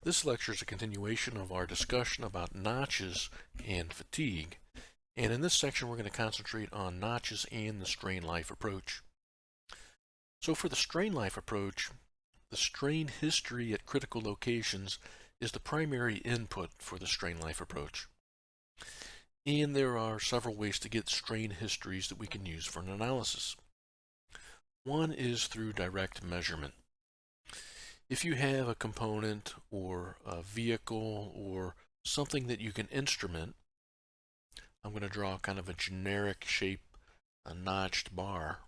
This lecture is a continuation of our discussion about notches and fatigue, and in this section we're going to concentrate on notches and the strain life approach. So for the strain life approach, the strain history at critical locations is the primary input for the strain life approach. And there are several ways to get strain histories that we can use for an analysis. One is through direct measurement. If you have a component or a vehicle or something that you can instrument, I'm going to draw kind of a generic shape, a notched bar.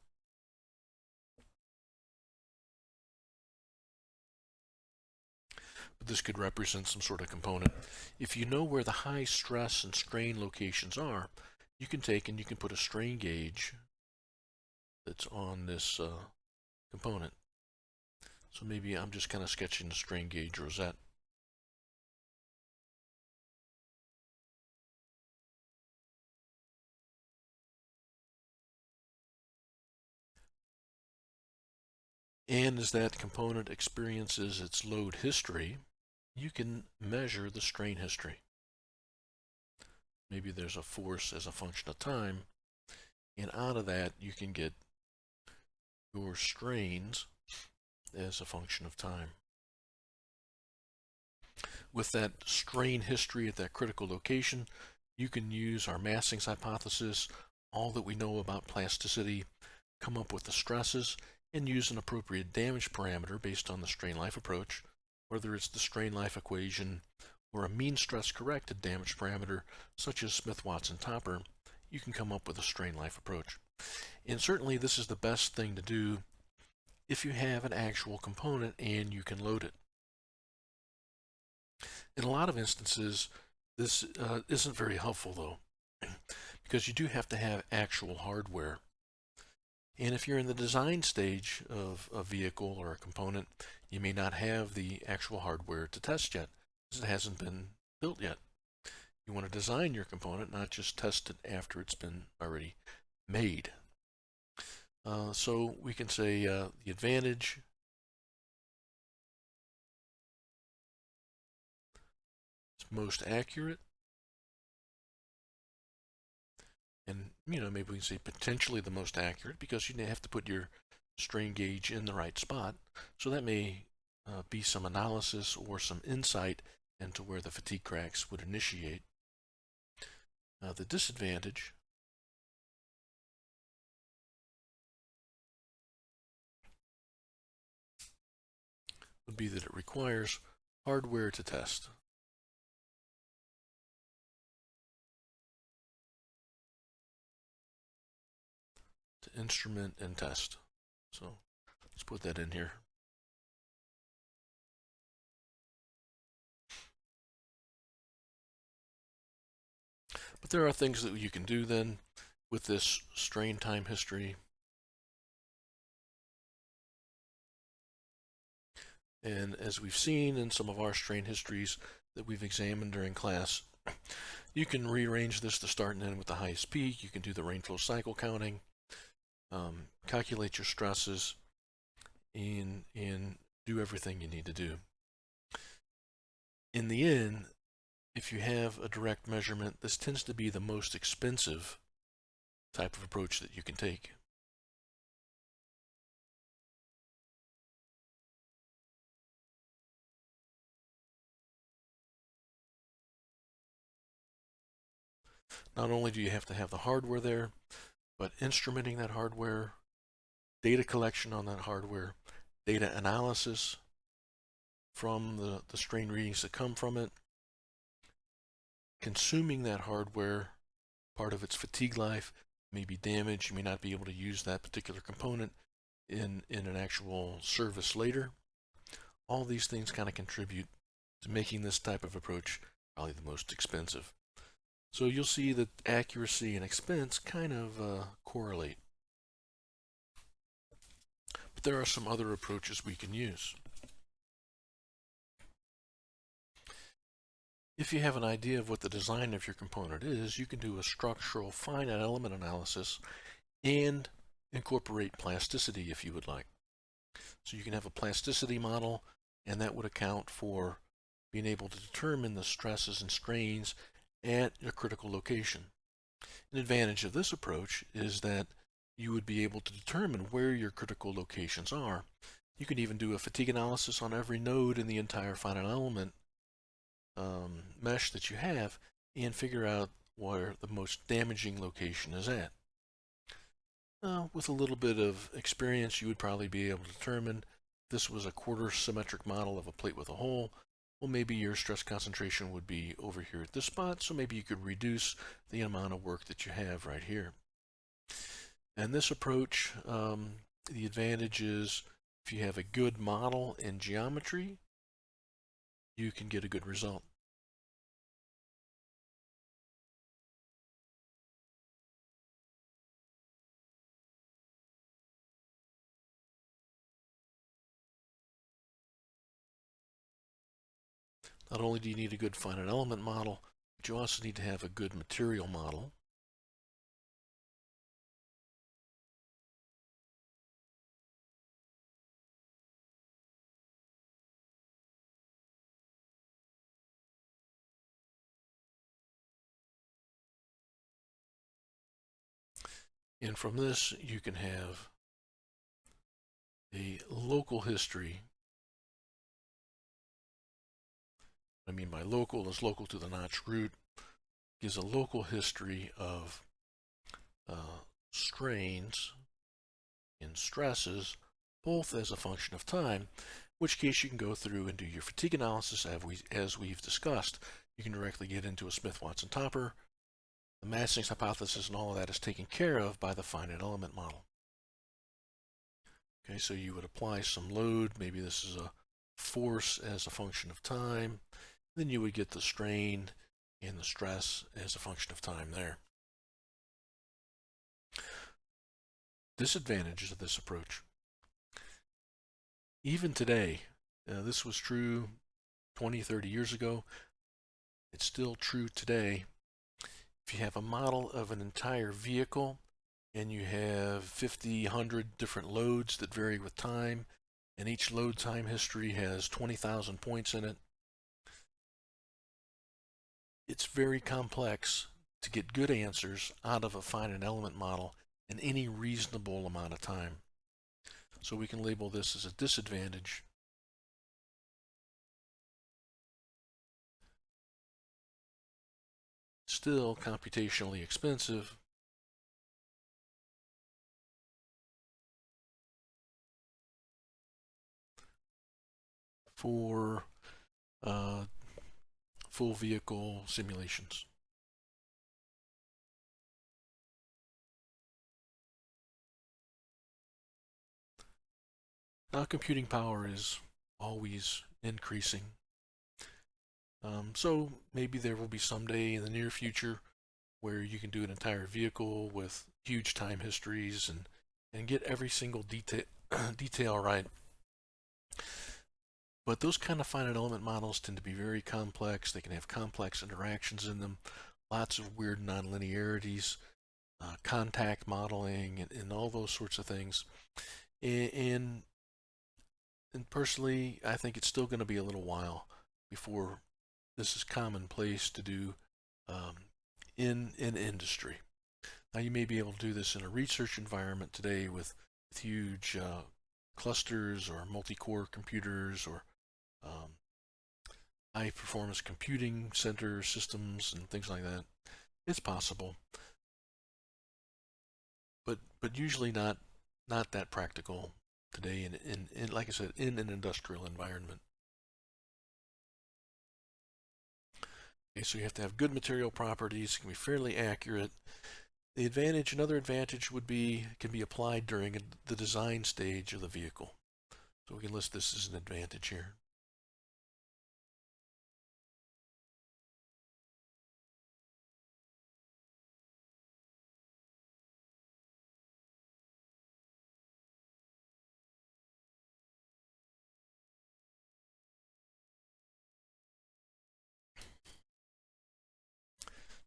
But this could represent some sort of component. If you know where the high stress and strain locations are, you can take and you can put a strain gauge that's on this component. So maybe I'm just kind of sketching the strain gauge rosette. And as that component experiences its load history, you can measure the strain history. Maybe there's a force as a function of time, and out of that you can get your strains as a function of time. With that strain history at that critical location, you can use our massings hypothesis, all that we know about plasticity, come up with the stresses, and use an appropriate damage parameter based on the strain life approach, whether it's the strain life equation or a mean stress corrected damage parameter such as Smith-Watson-Topper. You can come up with a strain life approach. And certainly this is the best thing to do if you have an actual component and you can load it. In a lot of instances, this isn't very helpful though, because you do have to have actual hardware. And if you're in the design stage of a vehicle or a component, you may not have the actual hardware to test yet, because it hasn't been built yet. You want to design your component, not just test it after it's been already made. So we can say the advantage is most accurate, and maybe we can say potentially the most accurate, because you have to put your strain gauge in the right spot. So that may be some analysis or some insight into where the fatigue cracks would initiate. The disadvantage would be that it requires hardware to test. To instrument and test. So let's put that in here. But there are things that you can do then with this strain time history. And as we've seen in some of our strain histories that we've examined during class, you can rearrange this to start and end with the highest peak. You can do the rainflow cycle counting, calculate your stresses, and do everything you need to do. In the end, if you have a direct measurement, this tends to be the most expensive type of approach that you can take. Not only do you have to have the hardware there, but instrumenting that hardware, data collection on that hardware, data analysis from the strain readings that come from it, consuming that hardware, part of its fatigue life may be damaged. You may not be able to use that particular component in an actual service later. All these things kind of contribute to making this type of approach probably the most expensive. So you'll see that accuracy and expense kind of correlate. But there are some other approaches we can use. If you have an idea of what the design of your component is, you can do a structural finite element analysis and incorporate plasticity if you would like. So you can have a plasticity model, and that would account for being able to determine the stresses and strains at your critical location. An advantage of this approach is that you would be able to determine where your critical locations are. You can even do a fatigue analysis on every node in the entire finite element mesh that you have and figure out where the most damaging location is at. With a little bit of experience, you would probably be able to determine if this was a quarter symmetric model of a plate with a hole. Well, maybe your stress concentration would be over here at this spot, so maybe you could reduce the amount of work that you have right here. And this approach, the advantage is if you have a good model in geometry, you can get a good result. Not only do you need a good finite element model, but you also need to have a good material model. And from this, you can have a local history. What I mean by local is local to the notch root, gives a local history of strains and stresses, both as a function of time, in which case you can go through and do your fatigue analysis as we've discussed. You can directly get into a Smith-Watson topper. The Massing's hypothesis and all of that is taken care of by the finite element model. Okay, so you would apply some load, maybe this is a force as a function of time, then you would get the strain and the stress as a function of time there. Disadvantages of this approach. Even today, this was true 20, 30 years ago, it's still true today. If you have a model of an entire vehicle and you have 50, 100 different loads that vary with time, and each load time history has 20,000 points in it, it's very complex to get good answers out of a finite element model in any reasonable amount of time. So we can label this as a disadvantage. Still computationally expensive. For full vehicle simulations. Now computing power is always increasing. So maybe there will be someday in the near future where you can do an entire vehicle with huge time histories and get every single detail right. But those kind of finite element models tend to be very complex. They can have complex interactions in them, lots of weird nonlinearities, contact modeling, and all those sorts of things. And personally, I think it's still going to be a little while before this is commonplace to do in industry. Now, you may be able to do this in a research environment today with huge clusters or multi-core computers or high-performance computing center systems and things like that. It's possible, but usually not that practical today in like I said, in an industrial environment. Okay, so you have to have good material properties, can be fairly accurate. The advantage, another advantage would be, can be applied during the design stage of the vehicle. So we can list this as an advantage here.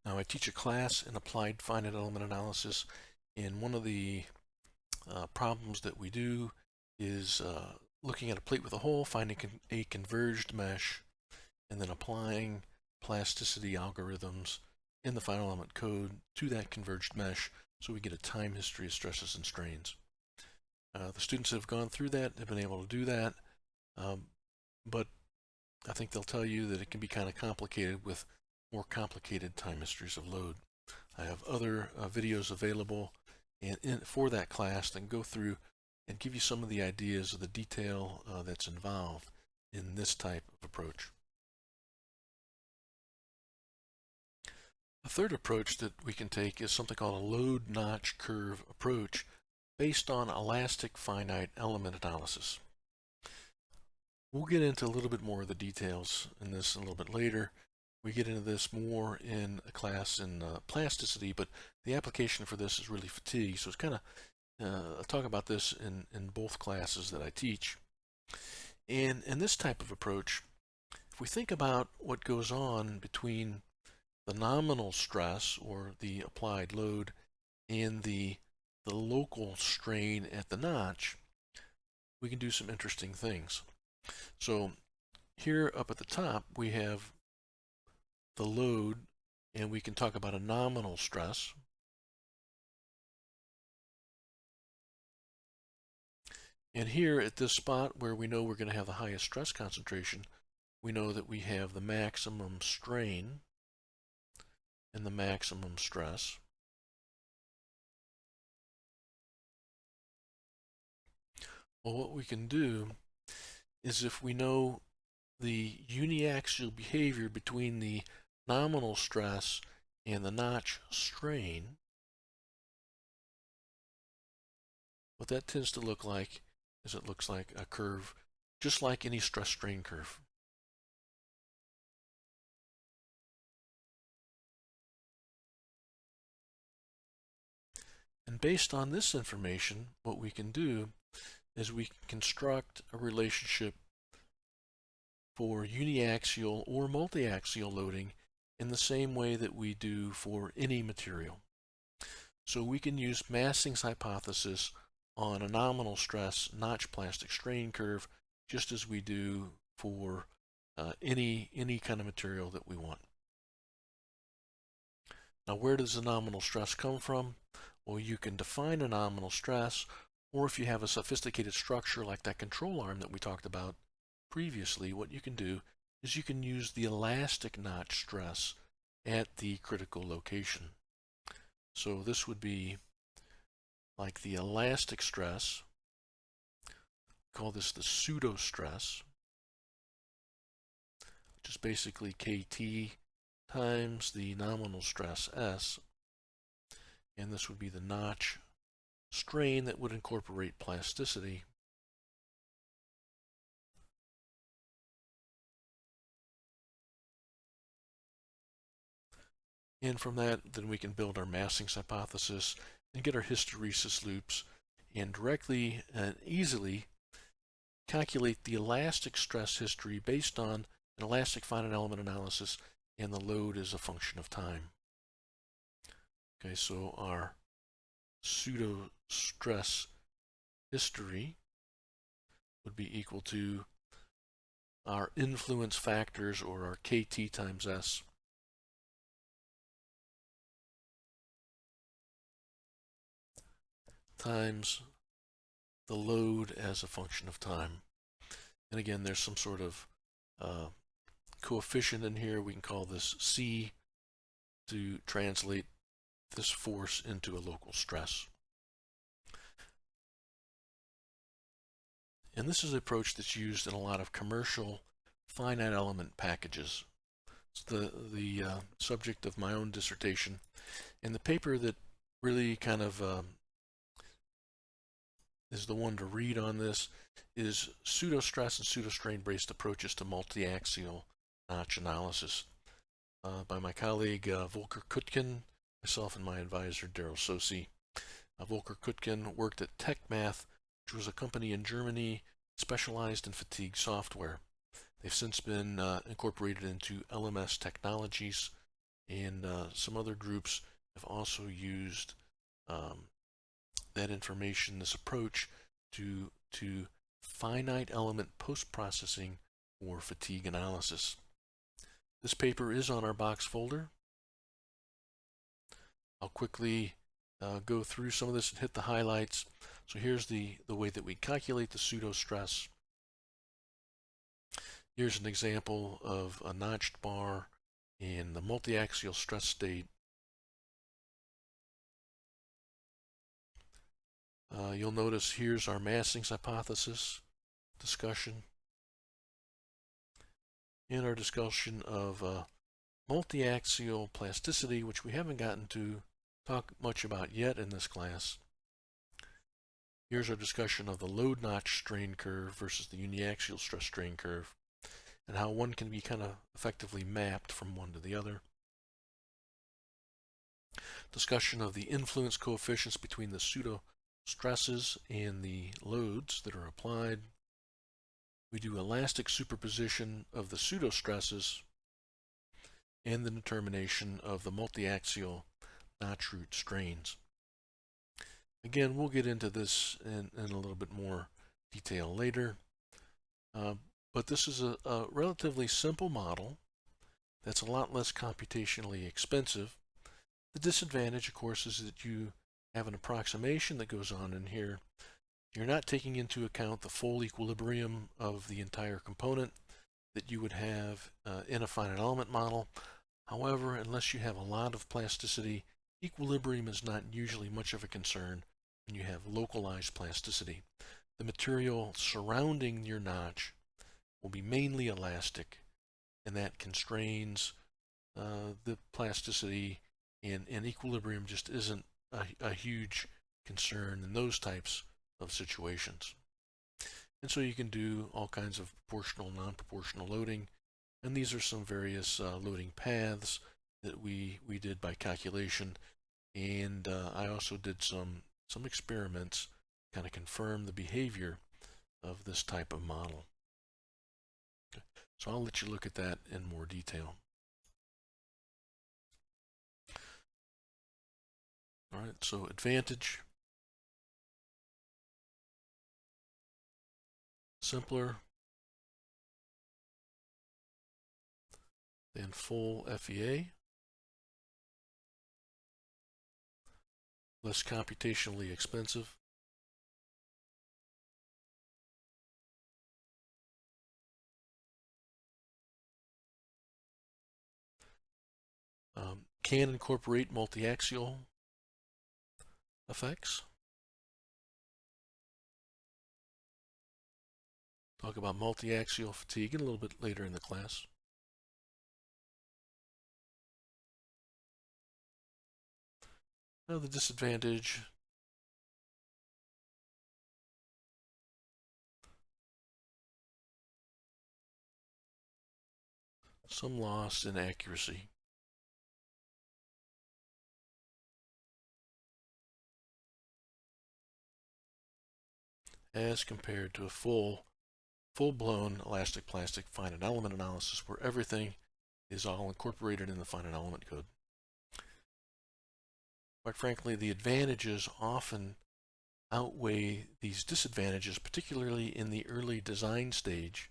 Now I teach a class in applied finite element analysis, and one of the problems that we do is looking at a plate with a hole, finding a converged mesh, and then applying plasticity algorithms in the final element code to that converged mesh so we get a time history of stresses and strains. The students that have gone through that have been able to do that, but I think they'll tell you that it can be kind of complicated with more complicated time histories of load. I have other videos available for that class that can go through and give you some of the ideas of the detail that's involved in this type of approach. A third approach that we can take is something called a load notch curve approach based on elastic finite element analysis. We'll get into a little bit more of the details in this a little bit later. We get into this more in a class in plasticity, but the application for this is really fatigue. So it's kind of I'll talk about this in both classes that I teach. And in this type of approach, if we think about what goes on between the nominal stress or the applied load and the local strain at the notch, we can do some interesting things. So here up at the top we have the load, and we can talk about a nominal stress. And here at this spot where we know we're going to have the highest stress concentration, we know that we have the maximum strain and the maximum stress. Well, what we can do is, if we know the uniaxial behavior between the nominal stress and the notch strain, what that tends to look like is it looks like a curve just like any stress strain curve. And based on this information, what we can do is we can construct a relationship for uniaxial or multiaxial loading in the same way that we do for any material. So we can use Massing's hypothesis on a nominal stress notch plastic strain curve just as we do for any kind of material that we want. Now, where does the nominal stress come from? Well, you can define a nominal stress, or if you have a sophisticated structure like that control arm that we talked about previously, what you can do is you can use the elastic notch stress at the critical location. So this would be like the elastic stress. Call this the pseudostress, which is basically KT times the nominal stress S, and this would be the notch strain that would incorporate plasticity. And from that, then we can build our Massing's hypothesis and get our hysteresis loops and directly and easily calculate the elastic stress history based on an elastic finite element analysis, and the load is a function of time. Okay, so our pseudostress history would be equal to our influence factors, or our KT times S, times the load as a function of time. And again, there's some sort of coefficient in here. We can call this C to translate this force into a local stress. And this is an approach that's used in a lot of commercial finite element packages. It's the subject of my own dissertation. And the paper that really kind of is the one to read on this is Pseudostress and Pseudostrain based approaches to multi-axial notch analysis by my colleague Volker Kutkin, myself and my advisor Daryl Sosi. Volker Kutkin worked at TechMath, which was a company in Germany specialized in fatigue software. They've since been incorporated into LMS Technologies, and some other groups have also used that information, this approach, to finite element post-processing or fatigue analysis. This paper is on our box folder. I'll quickly go through some of this and hit the highlights. So here's the way that we calculate the pseudostress. Here's an example of a notched bar in the multiaxial stress state. You'll notice here's our massings hypothesis discussion and our discussion of multiaxial plasticity, which we haven't gotten to talk much about yet in this class. Here's our discussion of the load notch strain curve versus the uniaxial stress strain curve, and how one can be kind of effectively mapped from one to the other. Discussion of the influence coefficients between the pseudo stresses and the loads that are applied. We do elastic superposition of the pseudostresses and the determination of the multiaxial notch root strains. Again, we'll get into this in a little bit more detail later, but this is a relatively simple model that's a lot less computationally expensive. The disadvantage, of course, is that you have an approximation that goes on in here. You're not taking into account the full equilibrium of the entire component that you would have in a finite element model. However, unless you have a lot of plasticity, equilibrium is not usually much of a concern when you have localized plasticity. The material surrounding your notch will be mainly elastic, and that constrains the plasticity, and equilibrium just isn't a huge concern in those types of situations. And so you can do all kinds of proportional, non-proportional loading, and these are some various loading paths that we did by calculation, and I also did some experiments to kind of confirm the behavior of this type of model. Okay. So I'll let you look at that in more detail. All right, so advantage: simpler than full FEA, less computationally expensive, can incorporate multiaxial effects. Talk about multiaxial fatigue a little bit later in the class. Now the disadvantage: some loss in accuracy. As compared to a full-blown elastic plastic finite element analysis where everything is all incorporated in the finite element code. Quite frankly, the advantages often outweigh these disadvantages, particularly in the early design stage.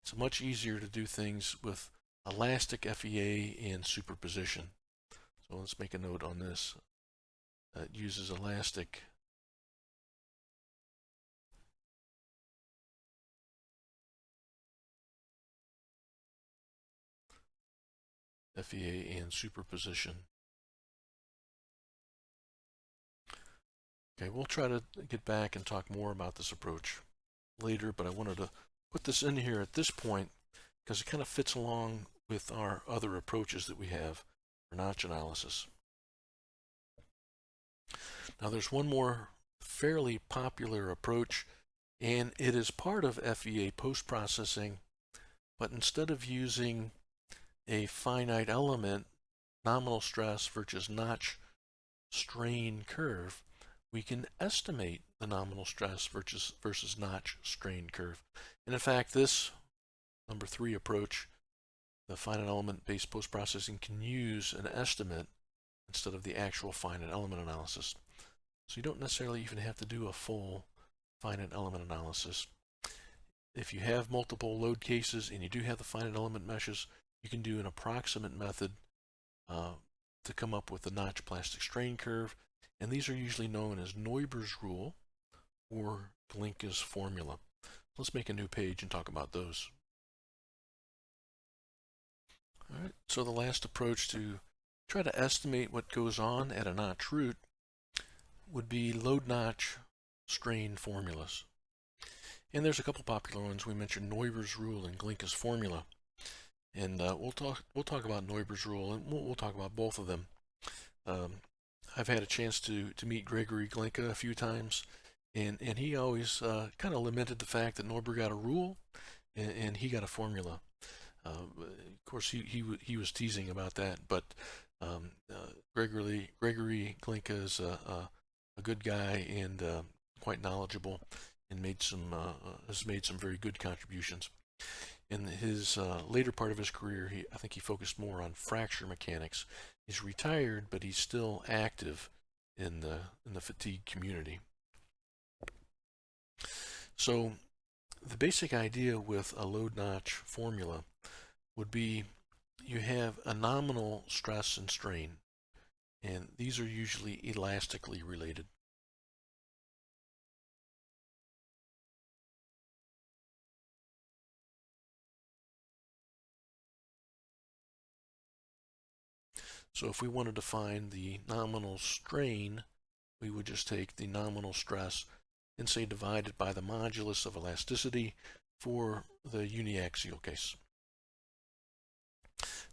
It's much easier to do things with elastic FEA and superposition. So let's make a note on this. It uses elastic FEA and superposition. Okay, we'll try to get back and talk more about this approach later, but I wanted to put this in here at this point because it kind of fits along with our other approaches that we have for notch analysis. Now there's one more fairly popular approach, and it is part of FEA post-processing, but instead of using a finite element nominal stress versus notch strain curve, we can estimate the nominal stress versus notch strain curve. And in fact, this number 3 approach, the finite element based post-processing, can use an estimate instead of the actual finite element analysis. So you don't necessarily even have to do a full finite element analysis. If you have multiple load cases and you do have the finite element meshes, you can do an approximate method to come up with the notch plastic strain curve, and these are usually known as Neumanns Rule or Clinkus formula. Let's make a new page and talk about those. All right, so the last approach to try to estimate what goes on at a notch root would be load notch strain formulas. And there's a couple popular ones. We mentioned Neumanns Rule and Clinkus formula. And we'll talk about Neumanns Rule, and we'll talk about both of them. I've had a chance to meet Gregory Glinka a few times, and he always kind of lamented the fact that Neuber got a rule and he got a formula. Of course, he was teasing about that, but Gregory Glinka is a good guy and quite knowledgeable, and has made some very good contributions. In his later part of his career, I think he focused more on fracture mechanics. He's retired, but he's still active in the fatigue community. So the basic idea with a load notch formula would be you have a nominal stress and strain, and these are usually elastically related. So if we wanted to find the nominal strain, we would just take the nominal stress and say divide it by the modulus of elasticity for the uniaxial case.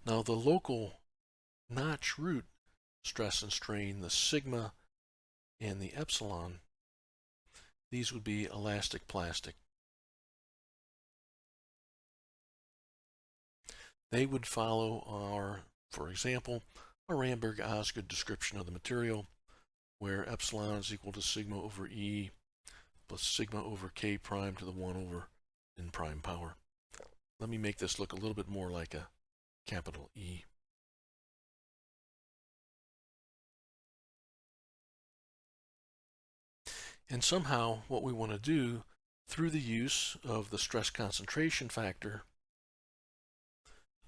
Now the local notch root stress and strain, the sigma and the epsilon, these would be elastic plastic. They would follow our, for example, a Ramberg-Osgood description of the material, where epsilon is equal to sigma over E plus sigma over K prime to the 1 over N prime power. Let me make this look a little bit more like a capital E. And somehow what we want to do through the use of the stress concentration factor,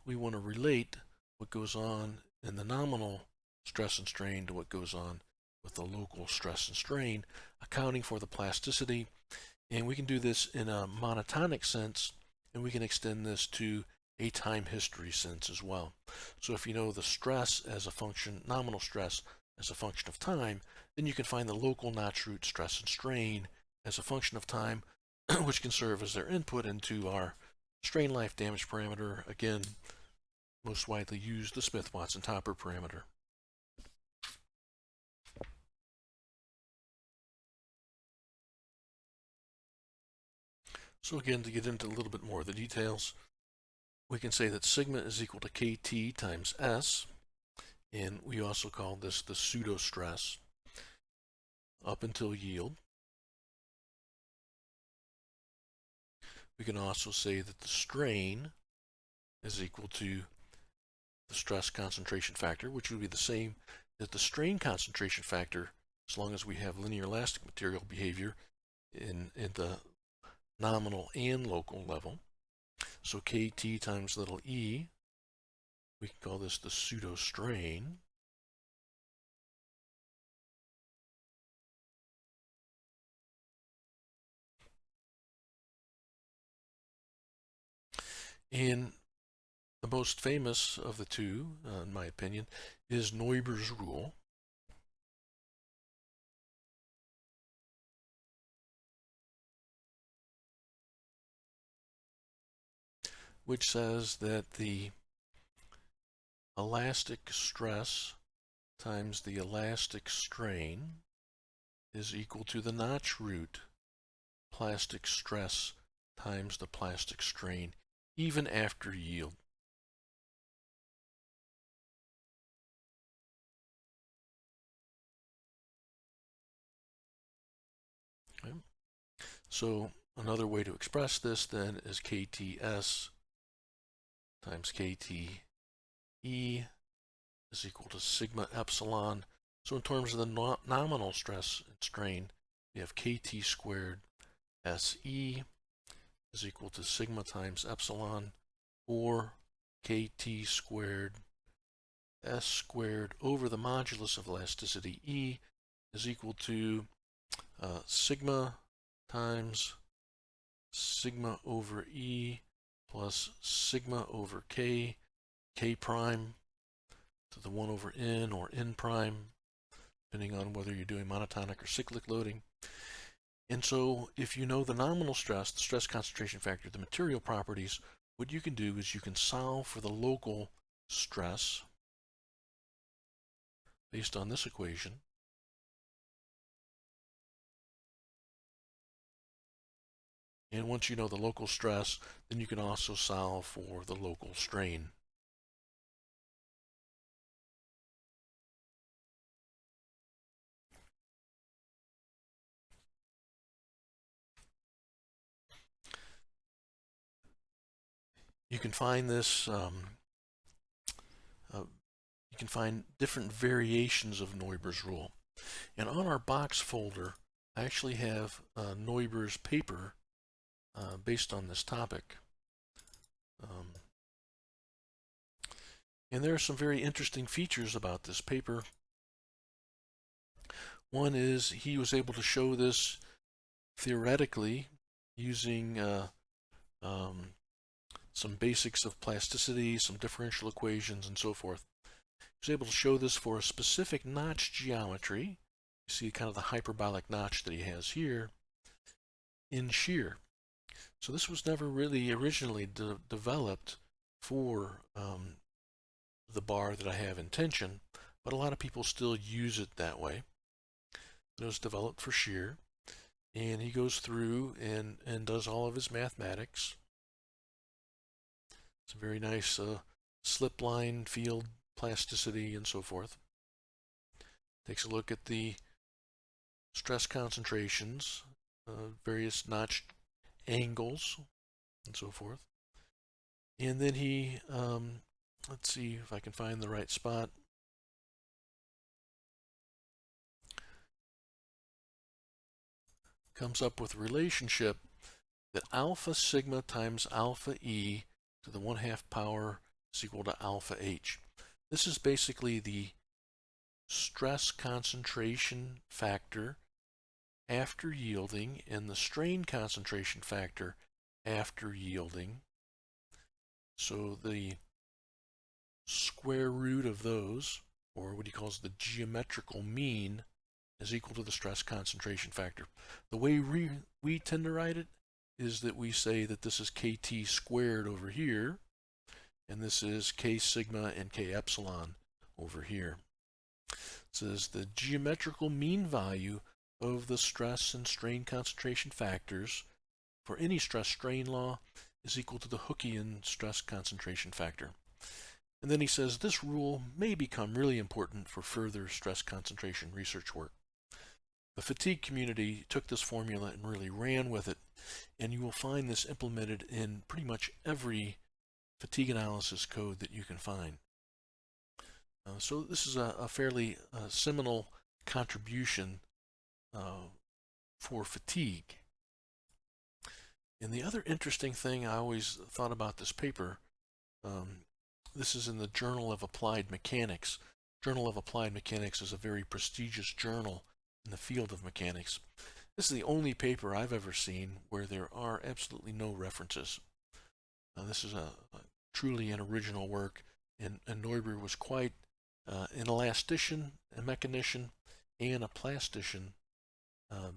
we want to relate what goes on in the nominal stress and strain to what goes on with the local stress and strain, accounting for the plasticity. And we can do this in a monotonic sense, and we can extend this to a time history sense as well. So if you know the stress as a function, nominal stress as a function of time, then you can find the local notch root stress and strain as a function of time, which can serve as their input into our strain life damage parameter, again, most widely used, the Smith-Watson-Topper parameter. So again, to get into a little bit more of the details, we can say that sigma is equal to KT times S, and we also call this the pseudostress up until yield. We can also say that the strain is equal to the stress concentration factor, which would be the same as the strain concentration factor as long as we have linear elastic material behavior in the nominal and local level. So KT times little e, we can call this the pseudostrain. And the most famous of the two, in my opinion, is Neuber's rule. Which says that the elastic stress times the elastic strain is equal to the notch root plastic stress times the plastic strain, even after yield. Okay. So another way to express this then is KTS times KTE is equal to sigma epsilon. So in terms of the nominal stress and strain, we have KT squared SE is equal to sigma times epsilon, or kt squared s squared over the modulus of elasticity E is equal to sigma times sigma over E plus sigma over K, K prime to the 1 over N or N prime, depending on whether you're doing monotonic or cyclic loading. And so if you know the nominal stress, the stress concentration factor, the material properties, what you can do is you can solve for the local stress based on this equation. And once you know the local stress, then you can also solve for the local strain. You can find this, you can find different variations of Neumanns Rule. And on our box folder, I actually have Neuber's paper based on this topic. And there are some very interesting features about this paper. One is he was able to show this theoretically using some basics of plasticity, some differential equations, and so forth. He was able to show this for a specific notch geometry. You see kind of the hyperbolic notch that he has here in shear. So this was never really originally developed for the bar that I have in tension, but a lot of people still use it that way. It was developed for shear, and he goes through and does all of his mathematics. It's a very nice slip line field plasticity and so forth. Takes a look at the stress concentrations, various notch angles, and so forth. And then he, let's see if I can find the right spot. Comes up with a relationship that alpha sigma times alpha E to the 1/2 power is equal to alpha H. This is basically the stress concentration factor after yielding and the strain concentration factor after yielding. So the square root of those, or what he calls the geometrical mean, is equal to the stress concentration factor. The way we tend to write it is that we say that this is KT squared over here, and this is K sigma and K epsilon over here. It says the geometrical mean value of the stress and strain concentration factors for any stress strain law is equal to the Hookean stress concentration factor. And then he says this rule may become really important for further stress concentration research work. The fatigue community took this formula and really ran with it, and you will find this implemented in pretty much every fatigue analysis code that you can find. So this is a fairly seminal contribution for fatigue. And the other interesting thing I always thought about this paper, this is in the Journal of Applied Mechanics. Journal of Applied Mechanics is a very prestigious journal in the field of mechanics. This is the only paper I've ever seen where there are absolutely no references. This is a truly an original work, and Neuber was quite an elastician, a mechanician, and a plastician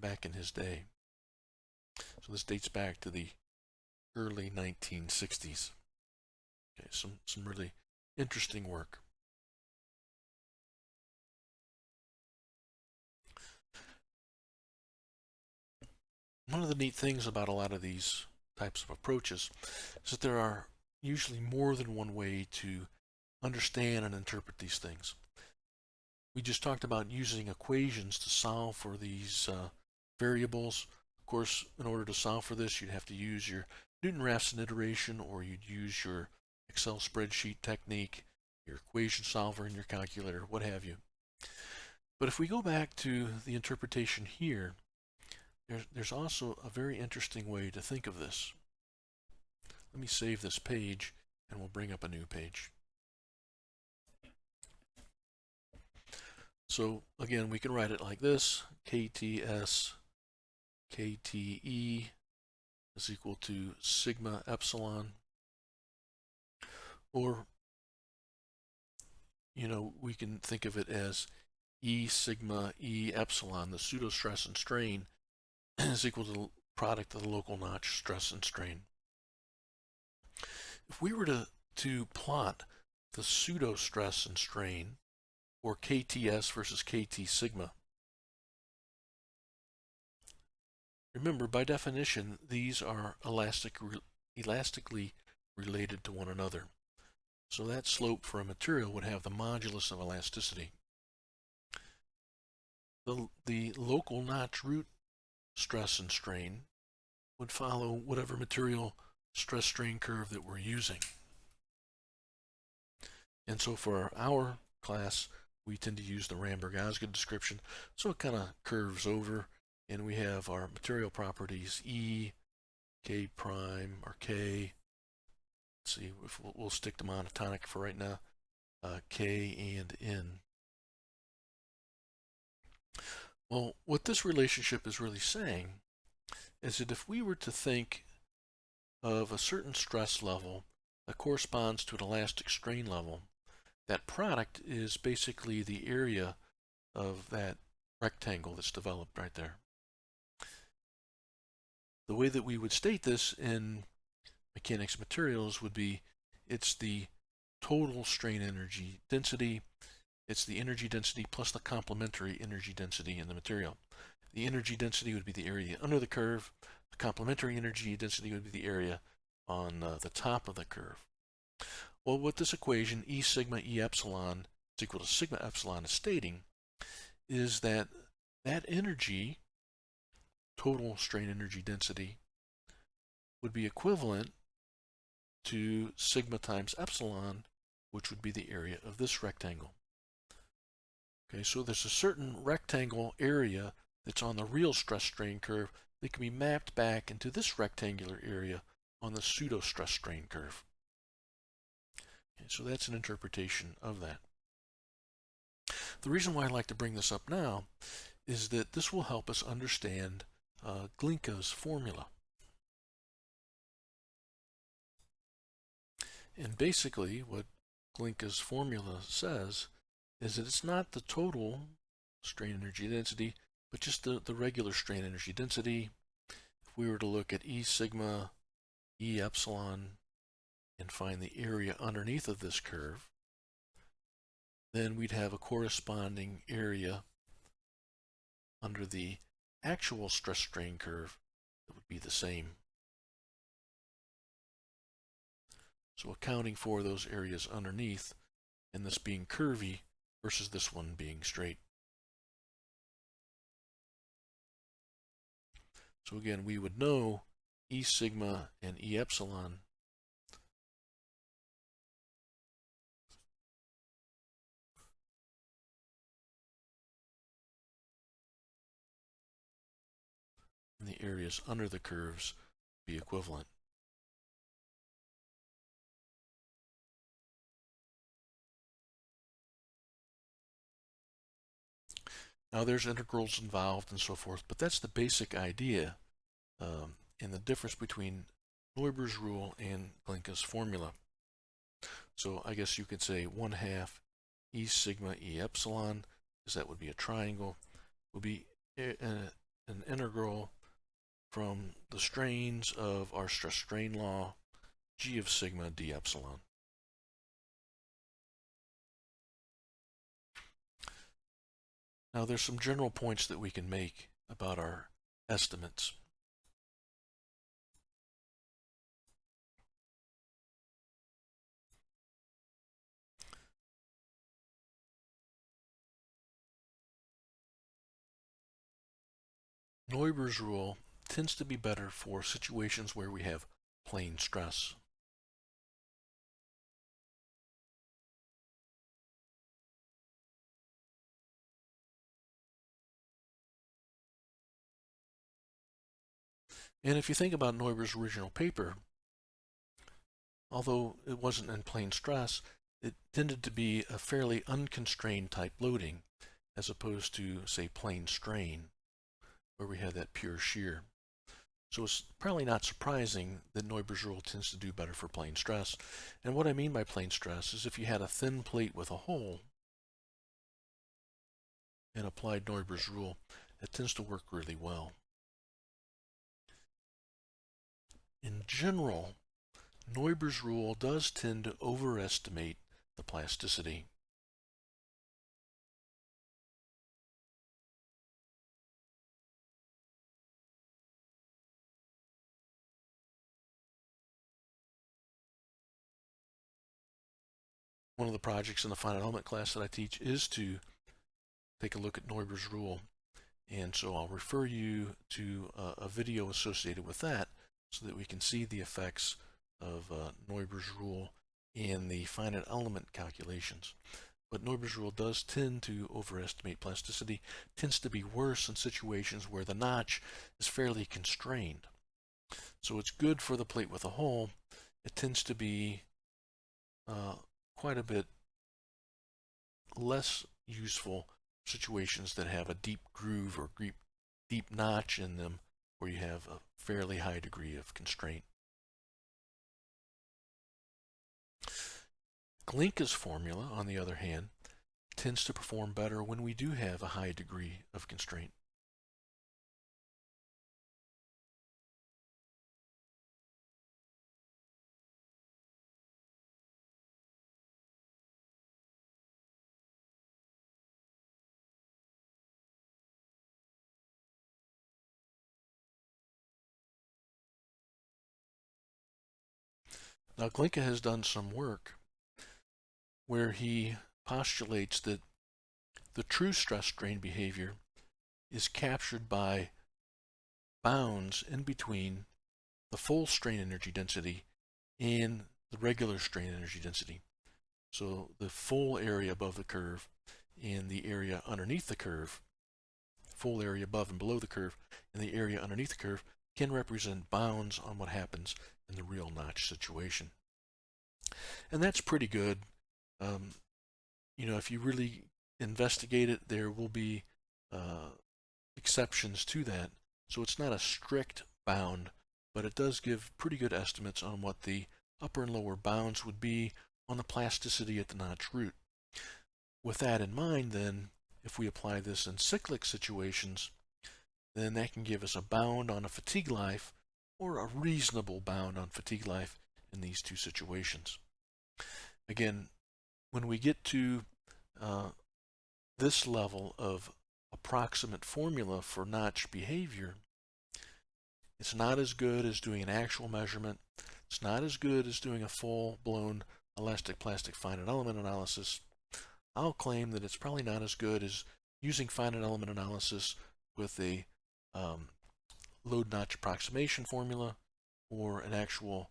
back in his day. So this dates back to the early 1960s. Okay, some really interesting work. One of the neat things about a lot of these types of approaches is that there are usually more than one way to understand and interpret these things. We just talked about using equations to solve for these variables. Of course, in order to solve for this, you'd have to use your Newton-Raphson iteration, or you'd use your Excel spreadsheet technique, your equation solver in your calculator, what have you. But if we go back to the interpretation here, there's also a very interesting way to think of this. Let me save this page, and we'll bring up a new page. So again, we can write it like this: KTS KTE is equal to sigma epsilon, or we can think of it as E sigma E epsilon. The pseudostress and strain is equal to the product of the local notch stress and strain. If we were to plot the pseudostress and strain, or KTS versus KT sigma, remember, by definition, these are elastically related to one another. So that slope for a material would have the modulus of elasticity. The local notch root stress and strain would follow whatever material stress strain curve that we're using. And so for our class, we tend to use the Ramberg-Osgood description. So it kind of curves over, and we have our material properties E, K prime, or K. Let's see, if we'll stick to monotonic for right now, K and N. Well, what this relationship is really saying is that if we were to think of a certain stress level that corresponds to an elastic strain level, that product is basically the area of that rectangle that's developed right there. The way that we would state this in mechanics of materials would be, it's the total strain energy density. It's the energy density plus the complementary energy density in the material. The energy density would be the area under the curve. The complementary energy density would be the area on the top of the curve. Well, what this equation, E sigma E epsilon is equal to sigma epsilon, is stating is that that energy, total strain energy density, would be equivalent to sigma times epsilon, which would be the area of this rectangle. Okay, so there's a certain rectangle area that's on the real stress strain curve that can be mapped back into this rectangular area on the pseudo stress strain curve. Okay, so that's an interpretation of that. The reason why I like to bring this up now is that this will help us understand Clinkus formula. And basically what Clinkus formula says is that it's not the total strain energy density, but just the regular strain energy density. If we were to look at E sigma, E epsilon, and find the area underneath of this curve, then we'd have a corresponding area under the actual stress strain curve that would be the same. So accounting for those areas underneath, and this being curvy versus this one being straight. So again, we would know E sigma and E epsilon and the areas under the curves be equivalent. Now there's integrals involved and so forth, but that's the basic idea in the difference between Neumanns Rule and Clinkus formula. So I guess you could say 1/2 E sigma E epsilon, because that would be a triangle, would be an integral from the strains of our stress strain law, G of sigma D epsilon. Now there's some general points that we can make about our estimates. Neuber's rule tends to be better for situations where we have plane stress. And if you think about Neuber's original paper, although it wasn't in plain stress, it tended to be a fairly unconstrained type loading, as opposed to, say, plain strain, where we had that pure shear. So it's probably not surprising that Neumanns Rule tends to do better for plain stress. And what I mean by plain stress is if you had a thin plate with a hole and applied Neumanns Rule, it tends to work really well. In general, Neumanns Rule does tend to overestimate the plasticity. One of the projects in the finite element class that I teach is to take a look at Neumanns Rule, and so I'll refer you to a video associated with that so that we can see the effects of Neumanns Rule in the finite element calculations. But Neumanns Rule does tend to overestimate plasticity, tends to be worse in situations where the notch is fairly constrained. So it's good for the plate with a hole. It tends to be quite a bit less useful situations that have a deep groove or deep notch in them, where you have a fairly high degree of constraint. Clinkus formula, on the other hand, tends to perform better when we do have a high degree of constraint. Now, Clinkus has done some work where he postulates that the true stress strain behavior is captured by bounds in between the full strain energy density and the regular strain energy density. So the full area above the curve and the area underneath the curve, full area above and below the curve, and the area underneath the curve can represent bounds on what happens in the real notch situation. And that's pretty good. If you really investigate it, there will be exceptions to that. So it's not a strict bound, but it does give pretty good estimates on what the upper and lower bounds would be on the plasticity at the notch root. With that in mind, then, if we apply this in cyclic situations, then that can give us a bound on a fatigue life or a reasonable bound on fatigue life in these two situations. Again, when we get to this level of approximate formula for notch behavior, it's not as good as doing an actual measurement. It's not as good as doing a full-blown elastic plastic finite element analysis. I'll claim that it's probably not as good as using finite element analysis with a load notch approximation formula or an actual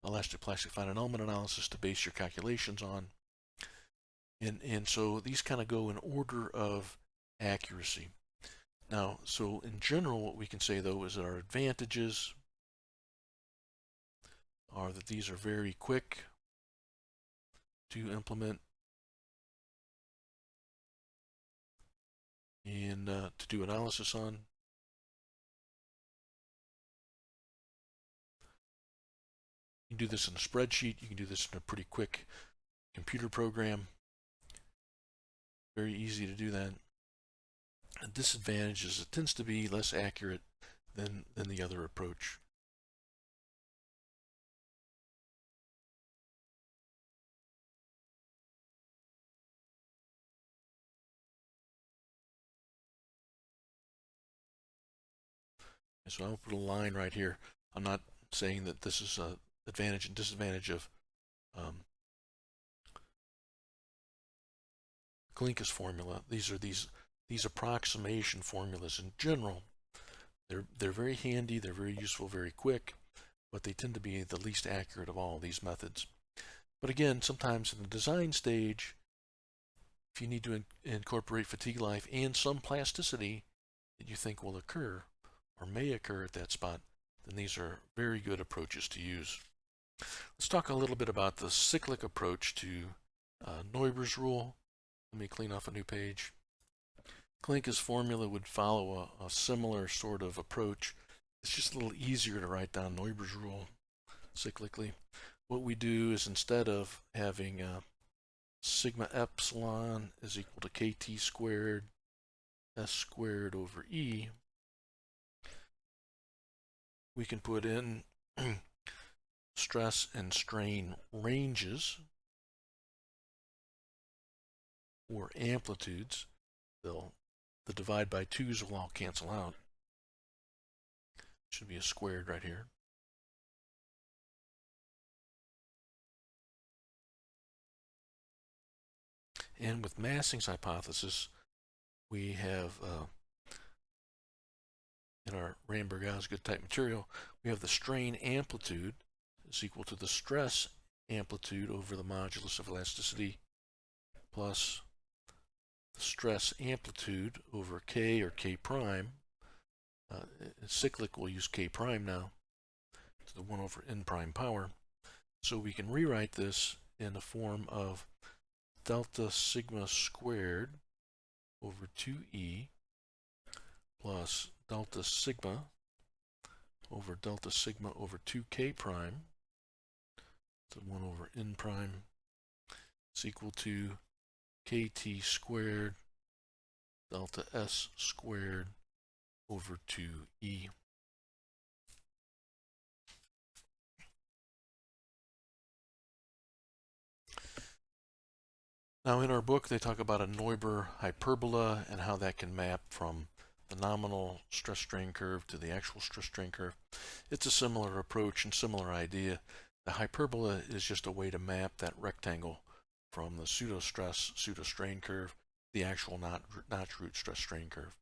elastic plastic finite element analysis to base your calculations on. And so these kind of go in order of accuracy. Now, so in general, what we can say though is that our advantages are that these are very quick to implement and to do analysis on. You can do this in a spreadsheet. You can do this in a pretty quick computer program. Very easy to do that. A disadvantage is it tends to be less accurate than the other approach. And so I'll put a line right here. I'm not saying that this is an advantage and disadvantage of Clinkus formula. These are these approximation formulas in general. They're very handy, they're very useful, very quick, but they tend to be the least accurate of all these methods. But again, sometimes in the design stage, if you need to incorporate fatigue life and some plasticity that you think will occur or may occur at that spot, then these are very good approaches to use. Let's talk a little bit about the cyclic approach to Neumanns Rule. Let me clean off a new page. Clinkus formula would follow a similar sort of approach. It's just a little easier to write down Neumanns Rule cyclically. What we do is, instead of having sigma epsilon is equal to kt squared s squared over E, we can put in stress and strain ranges or amplitudes. The divide by 2's will all cancel out. Should be a squared right here. And with Massing's hypothesis, we have in our Ramberg-Osgood type material, we have the strain amplitude is equal to the stress amplitude over the modulus of elasticity plus the stress amplitude over K or K prime. Cyclic, we'll use K prime now, to the 1 over n prime power. So we can rewrite this in the form of delta sigma squared over 2E plus delta sigma over 2K prime to 1 over n prime is equal to kt squared delta s squared over 2E. Now in our book they talk about a Neuber hyperbola and how that can map from the nominal stress strain curve to the actual stress strain curve. It's a similar approach and similar idea. The hyperbola is just a way to map that rectangle from the pseudostrain curve to the actual notch root stress strain curve.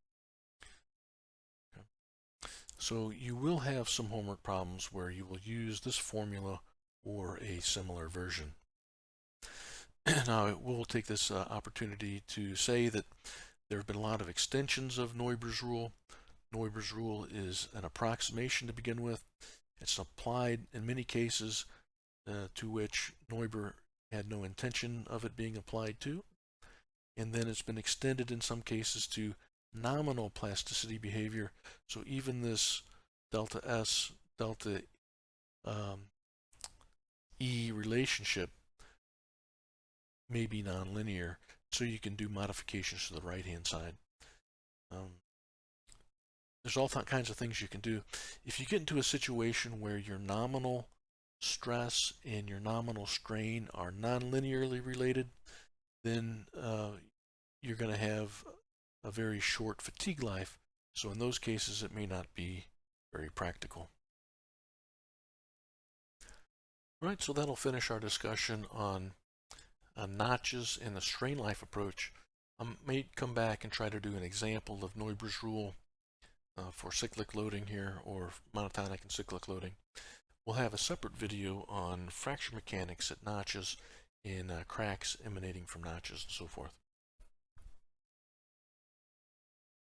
Okay. So you will have some homework problems where you will use this formula or a similar version. Now, we'll take this opportunity to say that there have been a lot of extensions of Neuber's rule. Neuber's rule is an approximation to begin with. It's applied in many cases to which Neuber had no intention of it being applied to. And then it's been extended in some cases to nominal plasticity behavior. So even this delta S, delta E relationship may be nonlinear, so you can do modifications to the right-hand side. There's all kinds of things you can do. If you get into a situation where your nominal stress and your nominal strain are nonlinearly related, then you're going to have a very short fatigue life. So in those cases, it may not be very practical. All right, so that'll finish our discussion on notches in the strain life approach. I may come back and try to do an example of Neuber's rule for cyclic loading here, or monotonic and cyclic loading. We'll have a separate video on fracture mechanics at notches and cracks emanating from notches and so forth.